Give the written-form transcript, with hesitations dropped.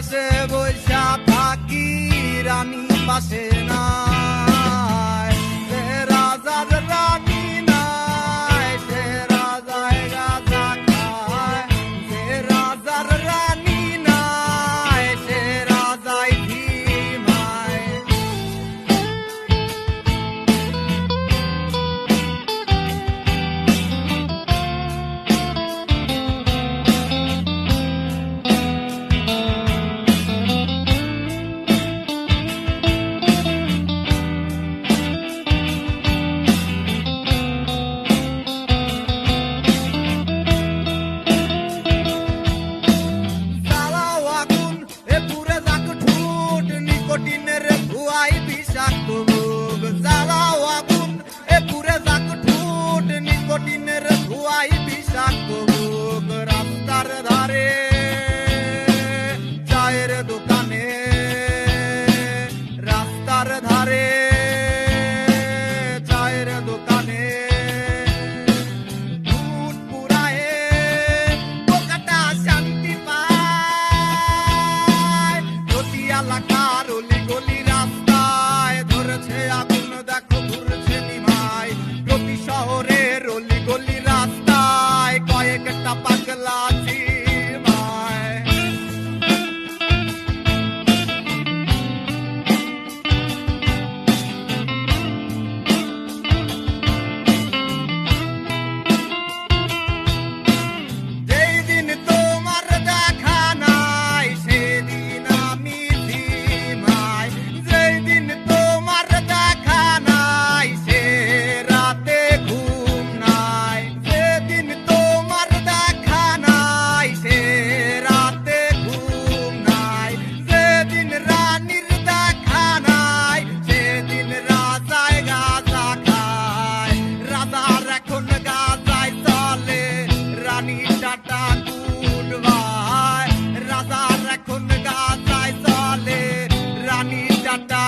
দেশে বৈশা থাকি রানী পাশে নাই, সে রাজার রানী নাই, সে রাজায় রাজা খায়, সে রাজার রানী নাই, সে রাজায় ধিমায়। নিকোটিনের ধোঁয়ায় বিষাক্ত মুখ, জ্বালাও আগুন এ পুরে যাক ঠোঁট, নিকোটিনের ধোঁয়ায় বিষাক্ত মুখ। রাস্তার ধারে চায়ের দোকানে, রাস্তার ধারে চায়ের দোকানে দুধ পুরায়ে পোকাটা শান্তি পায়। প্রতি এলাকার অলি গলি রাস্তায় ধরেছে আগুন, দেখো ঘুরছে নিমাই। প্রতি শহরের অলি গলি রাস্তায় কয়েকটা পাগলা ঝিমায়। যেই দিন তোমার দেখা নাই সেদিন আমি ধিমাই, যেই দিন তোমার দেখা নাই সে রাতে ঘুম নাই, সেদিন তোমার দেখা নাই সে রাতে ঘুম নাই, যেদিন রানীর দেখা নাই সেদিন রাজায় গাঁজা খায়। রাজার এখন গাঁজায় চলে, রানী টাটা গুড বাই। রাজার এখন গাঁজায় চলে, রানী টাটা